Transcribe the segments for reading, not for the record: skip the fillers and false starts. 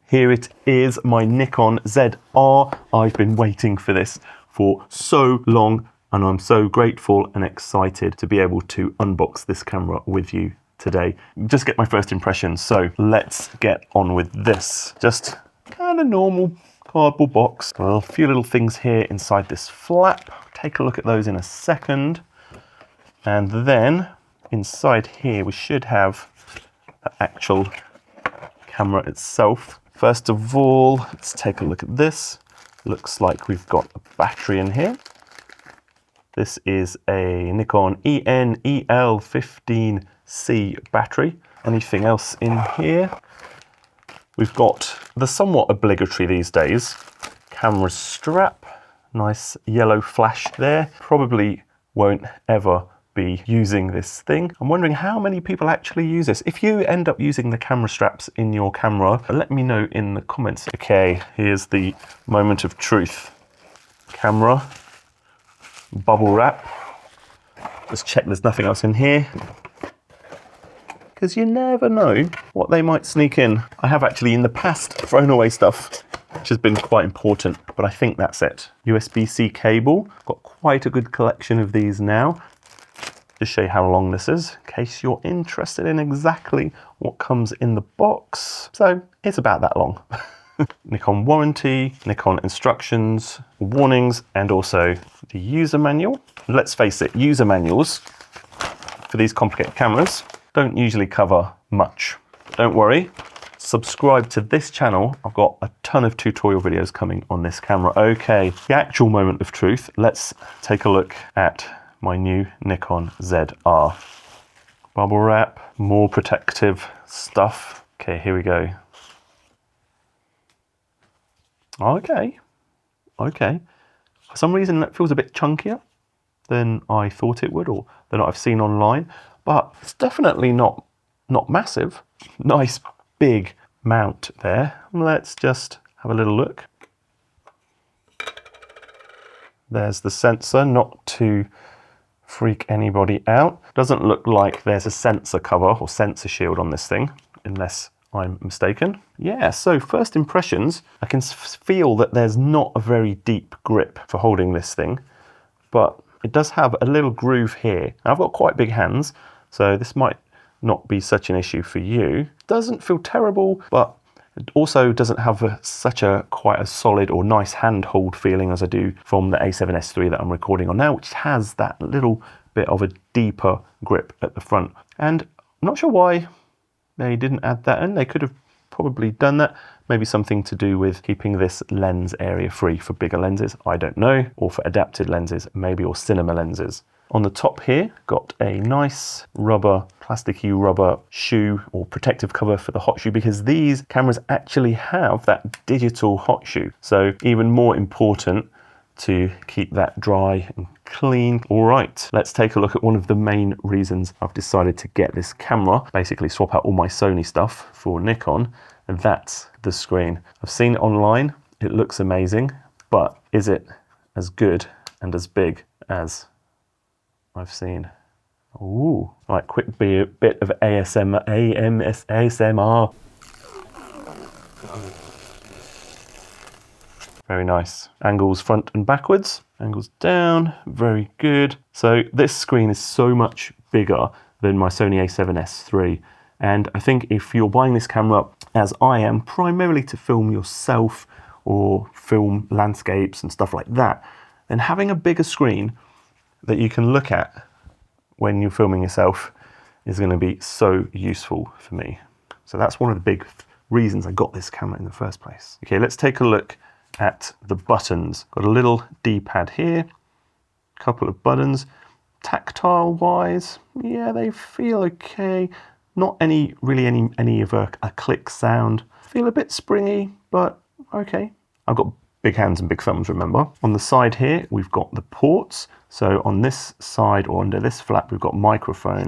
Here it is, my Nikon ZR. I've been waiting for this for so long, and I'm so grateful and excited to be able to unbox this camera with you today. Just get my first impressions, so let's get on with this. Just kind of normal cardboard box. Well, a few little things here inside this flap. Take a look at those in a second. And then inside here we should have the actual camera itself. First of all, let's take a look at this. Looks like we've got a battery in here. This is a Nikon EL15C battery. Anything else in here? We've got the somewhat obligatory these days camera strap. Nice yellow flash there. Probably won't ever be using this thing. I'm wondering how many people actually use this. If you end up using the camera straps in your camera, let me know in the comments. Okay, here's the moment of truth. Camera, bubble wrap. Just check there's nothing else in here, because you never know what they might sneak in. I have actually in the past thrown away stuff, which has been quite important, but I think that's it. USB-C cable. Got quite a good collection of these now. Just show you how long this is, in case you're interested in exactly what comes in the box. So it's about that long. Nikon warranty, Nikon instructions, warnings, and also the user manual. Let's face it, user manuals for these complicated cameras don't usually cover much. Don't worry, subscribe to this channel. I've got a ton of tutorial videos coming on this camera. Okay, the actual moment of truth. Let's take a look at my new Nikon ZR. Bubble wrap, more protective stuff. Okay, here we go. Okay. For some reason that feels a bit chunkier than I thought it would, or than I've seen online, but it's definitely not massive. Nice big mount there. Let's just have a little look. There's the sensor, not to freak anybody out. Doesn't look like there's a sensor cover or sensor shield on this thing, unless I'm mistaken. Yeah, so first impressions, I can feel that there's not a very deep grip for holding this thing, but it does have a little groove here. Now, I've got quite big hands, so this might not be such an issue for you. Doesn't feel terrible, but it also doesn't have quite a solid or nice handhold feeling as I do from the A7S III that I'm recording on now, which has that little bit of a deeper grip at the front. And I'm not sure why they didn't add that in. They could have probably done that. Maybe something to do with keeping this lens area free for bigger lenses, I don't know, or for adapted lenses, maybe, or cinema lenses. On the top here, got a nice rubber, plasticky rubber shoe or protective cover for the hot shoe, because these cameras actually have that digital hot shoe. So even more important to keep that dry and clean. All right, let's take a look at one of the main reasons I've decided to get this camera, basically swap out all my Sony stuff for Nikon, and that's the screen. I've seen it online, it looks amazing, but is it as good and as big as I've seen? Ooh, right, quick bit of ASMR. Very nice. Angles front and backwards, angles down, very good. So this screen is so much bigger than my Sony A7S III. And I think if you're buying this camera, as I am, primarily to film yourself or film landscapes and stuff like that, then having a bigger screen that you can look at when you're filming yourself is going to be so useful for me. So that's one of the big reasons I got this camera in the first place. Okay, let's take a look at the buttons. Got a little D-pad here, a couple of buttons. Tactile wise, yeah, they feel okay. Not really any of a click sound. Feel a bit springy, but okay. I've got big hands and big thumbs, remember. On the side here, we've got the ports. So on this side, or under this flap, we've got microphone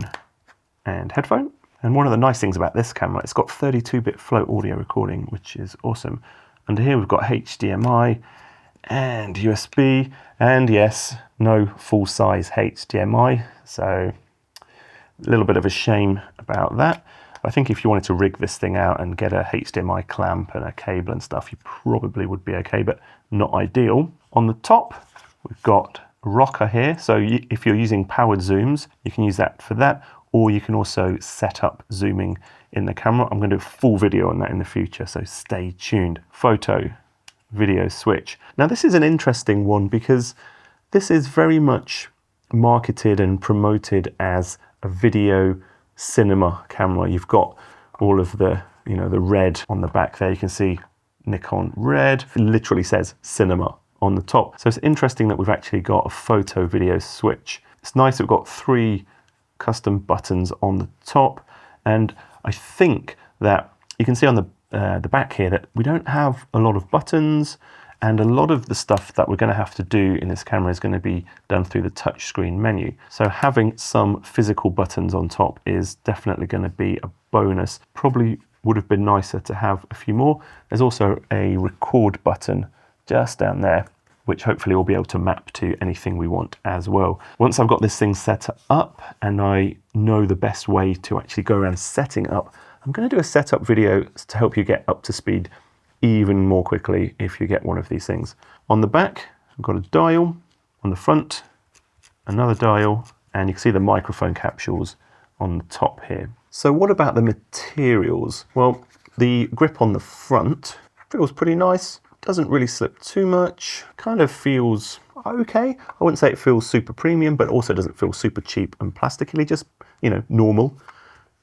and headphone. And one of the nice things about this camera, it's got 32-bit float audio recording, which is awesome. Under here, we've got HDMI and USB, and yes, no full-size HDMI. So a little bit of a shame about that. I think if you wanted to rig this thing out and get a HDMI clamp and a cable and stuff, you probably would be okay, but not ideal. On the top, we've got a rocker here. So if you're using powered zooms, you can use that for that, or you can also set up zooming in the camera. I'm going to do a full video on that in the future, so stay tuned. Photo, video switch. Now this is an interesting one because this is very much marketed and promoted as a video cinema camera. You've got all of the, the red on the back there. You can see Nikon red. It literally says cinema on the top. So it's interesting that we've actually got a photo video switch. It's nice that we've got 3 custom buttons on the top, and I think that you can see on the back here that we don't have a lot of buttons, and a lot of the stuff that we're going to have to do in this camera is going to be done through the touchscreen menu. So having some physical buttons on top is definitely going to be a bonus. Probably would have been nicer to have a few more. There's also a record button just down there, which hopefully we'll be able to map to anything we want as well. Once I've got this thing set up and I know the best way to actually go around setting up, I'm going to do a setup video to help you get up to speed even more quickly if you get one of these things. On the back, I've got a dial. On the front, another dial, and you can see the microphone capsules on the top here. So what about the materials? Well, the grip on the front feels pretty nice. Doesn't really slip too much. Kind of feels okay. I wouldn't say it feels super premium, but also doesn't feel super cheap and plasticky, just, normal.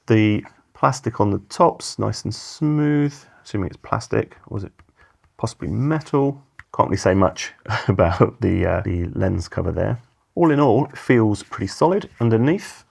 The plastic on the top's nice and smooth. Assuming it's plastic, or is it possibly metal? Can't really say much about the lens cover there. All in all, it feels pretty solid. Underneath,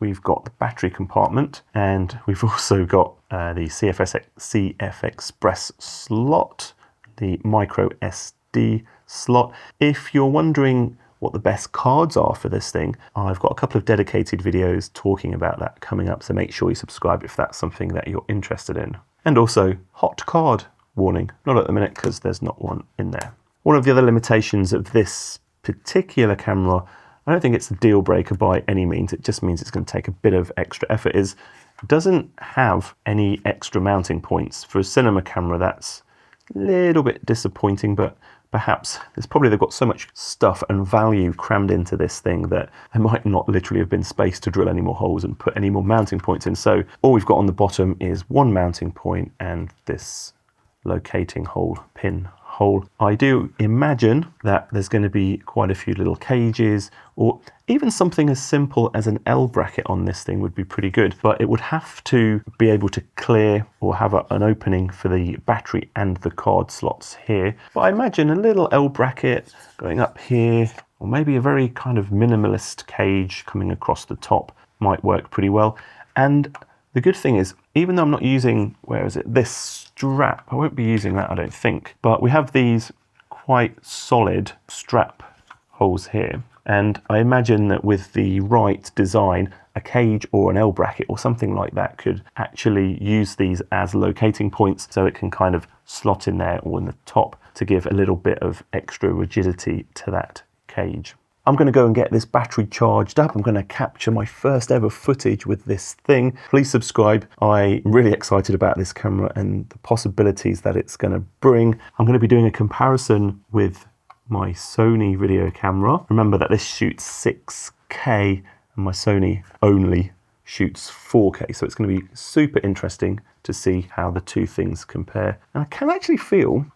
we've got the battery compartment, and we've also got the CF Express slot, the micro SD slot. If you're wondering what the best cards are for this thing, I've got a couple of dedicated videos talking about that coming up, so make sure you subscribe if that's something that you're interested in. And also, hot card warning. Not at the minute because there's not one in there. One of the other limitations of this particular camera, I don't think it's a deal breaker by any means, it just means it's going to take a bit of extra effort, is it doesn't have any extra mounting points. For a cinema camera, that's a little bit disappointing, but perhaps they've got so much stuff and value crammed into this thing that there might not literally have been space to drill any more holes and put any more mounting points in. So all we've got on the bottom is one mounting point and this locating hole, pin hole. I do imagine that there's going to be quite a few little cages, or even something as simple as an L bracket on this thing would be pretty good, but it would have to be able to clear or have an opening for the battery and the card slots here. But I imagine a little L bracket going up here, or maybe a very kind of minimalist cage coming across the top might work pretty well. And the good thing is, even though I'm not using, this strap, I won't be using that, I don't think, but we have these quite solid strap holes here. And I imagine that with the right design, a cage or an L bracket or something like that could actually use these as locating points, so it can kind of slot in there or in the top to give a little bit of extra rigidity to that cage. I'm going to go and get this battery charged up. I'm going to capture my first ever footage with this thing. Please subscribe. I'm really excited about this camera and the possibilities that it's going to bring. I'm going to be doing a comparison with my Sony video camera. Remember that this shoots 6K and my Sony only shoots 4K. So it's going to be super interesting to see how the two things compare. And I can actually feel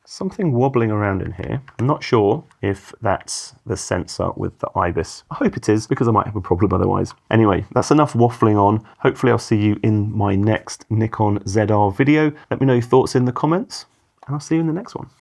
something wobbling around in here. I'm not sure if that's the sensor with the IBIS. I hope it is, because I might have a problem otherwise. Anyway, that's enough waffling on. Hopefully I'll see you in my next Nikon ZR video. Let me know your thoughts in the comments, and I'll see you in the next one.